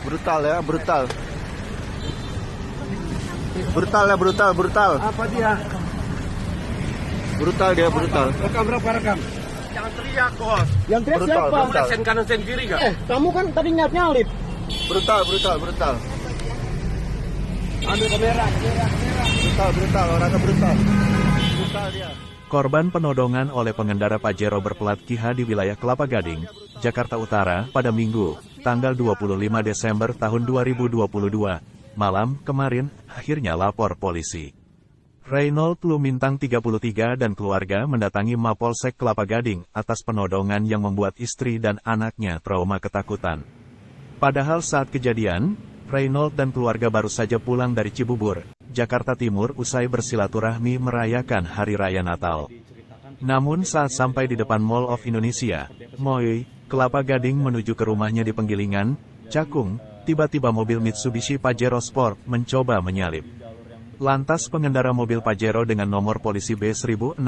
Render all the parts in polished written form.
Brutal ya, brutal. Brutal ya, brutal, brutal. Apa dia? Brutal dia, brutal. Rekam berapa rekam? Jangan teriak, bos. Yang teriak Brutal, siapa? brutal. Sen kanan sen kiri gak? Kamu kan tadi nyalip. Brutal, brutal, brutal. Ambil kamera. Brutal, brutal, orangnya brutal. Brutal dia. Korban penodongan oleh pengendara Pajero berplat KIHA di wilayah Kelapa Gading, Jakarta Utara pada Minggu, tanggal 25 Desember tahun 2022. Malam kemarin, akhirnya lapor polisi. Reynold Lumintang 33 dan keluarga mendatangi Mapolsek Kelapa Gading atas penodongan yang membuat istri dan anaknya trauma ketakutan. Padahal saat kejadian, Reynold dan keluarga baru saja pulang dari Cibubur, Jakarta Timur usai bersilaturahmi merayakan Hari Raya Natal. Namun saat sampai di depan Mall of Indonesia, MOI, Kelapa Gading menuju ke rumahnya di Penggilingan, Cakung, tiba-tiba mobil Mitsubishi Pajero Sport mencoba menyalip. Lantas pengendara mobil Pajero dengan nomor polisi B1690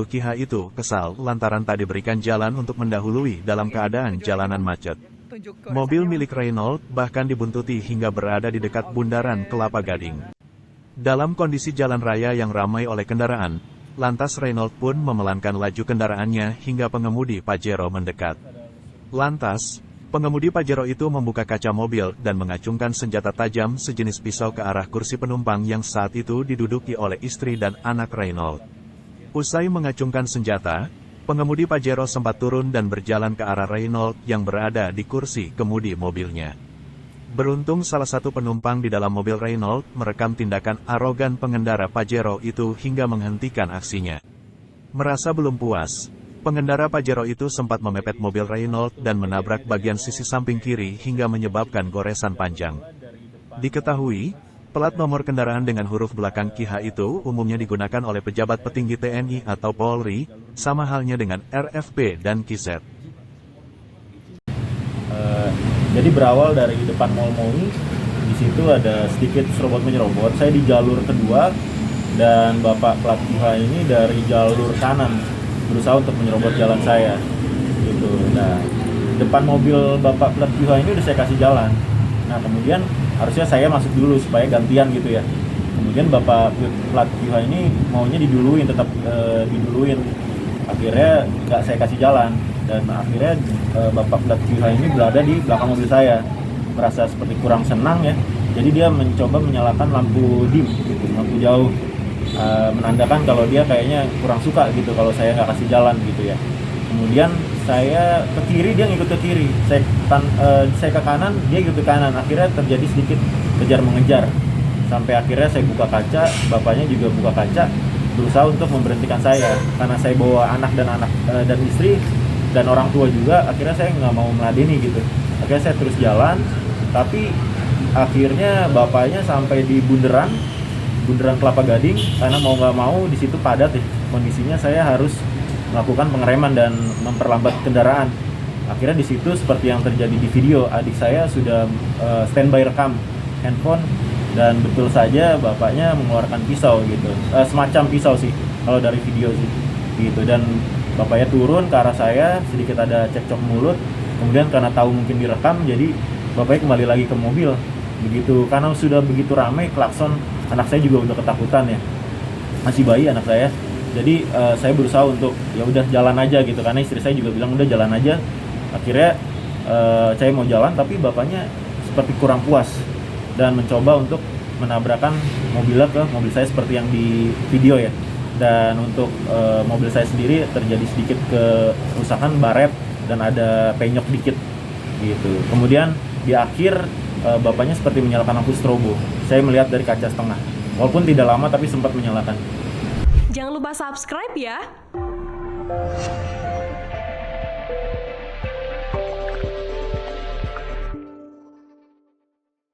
KIHA itu kesal lantaran tak diberikan jalan untuk mendahului dalam keadaan jalanan macet. Mobil milik Reynold bahkan dibuntuti hingga berada di dekat bundaran Kelapa Gading. Dalam kondisi jalan raya yang ramai oleh kendaraan, lantas Reynold pun memelankan laju kendaraannya hingga pengemudi Pajero mendekat. Lantas, pengemudi Pajero itu membuka kaca mobil dan mengacungkan senjata tajam sejenis pisau ke arah kursi penumpang yang saat itu diduduki oleh istri dan anak Reynold. Usai mengacungkan senjata, pengemudi Pajero sempat turun dan berjalan ke arah Reynold yang berada di kursi kemudi mobilnya. Beruntung salah satu penumpang di dalam mobil Reynold merekam tindakan arogan pengendara Pajero itu hingga menghentikan aksinya. Merasa belum puas, pengendara Pajero itu sempat memepet mobil Reynold dan menabrak bagian sisi samping kiri hingga menyebabkan goresan panjang. Diketahui, plat nomor kendaraan dengan huruf belakang KIHA itu umumnya digunakan oleh pejabat petinggi TNI atau Polri, sama halnya dengan RFP dan KIZ. Jadi berawal dari depan Mall MOI, di situ ada sedikit serobot menyerobot. Saya di jalur kedua dan Bapak plat KIHA ini dari jalur kanan berusaha untuk menyerobot jalan saya. Gitu. Nah, depan mobil Bapak plat KIHA ini udah saya kasih jalan. Nah, kemudian harusnya saya masuk dulu supaya gantian gitu ya. Kemudian Bapak plat KIHA ini maunya diduluin, tetap diduluin. Akhirnya nggak saya kasih jalan. Dan akhirnya Bapak plat KIHA ini berada di belakang mobil saya, merasa seperti kurang senang ya, jadi dia mencoba menyalakan lampu dim, gitu, lampu jauh, menandakan kalau dia kayaknya kurang suka gitu kalau saya nggak kasih jalan gitu ya. Kemudian saya ke kiri, dia ngikut ke kiri, saya ke kanan, dia ikut ke kanan, akhirnya terjadi sedikit kejar mengejar, sampai akhirnya saya buka kaca, bapaknya juga buka kaca, berusaha untuk memberhentikan saya, karena saya bawa anak dan istri, dan orang tua juga. Akhirnya saya nggak mau meladeni gitu, akhirnya saya terus jalan, tapi akhirnya bapaknya sampai di bundaran Kelapa Gading, karena mau nggak mau di situ padat ya kondisinya, saya harus melakukan pengereman dan memperlambat kendaraan. Akhirnya di situ seperti yang terjadi di video, adik saya sudah standby rekam handphone, dan betul saja bapaknya mengeluarkan pisau gitu, semacam pisau sih kalau dari video sih gitu. Dan bapaknya turun ke arah saya, sedikit ada cekcok mulut. Kemudian karena tahu mungkin direkam, jadi bapaknya kembali lagi ke mobil. Begitu, karena sudah begitu ramai, klakson, anak saya juga udah ketakutan ya. Masih bayi anak saya. Jadi saya berusaha untuk ya udah jalan aja gitu, karena istri saya juga bilang udah jalan aja. Akhirnya saya mau jalan, tapi bapaknya seperti kurang puas dan mencoba untuk menabrakkan mobilnya ke mobil saya seperti yang di video ya. Dan untuk mobil saya sendiri terjadi sedikit kerusakan baret dan ada penyok dikit gitu. Kemudian di akhir bapaknya seperti menyalakan lampu strobo. Saya melihat dari kaca setengah, walaupun tidak lama tapi sempat menyalakan. Jangan lupa subscribe ya.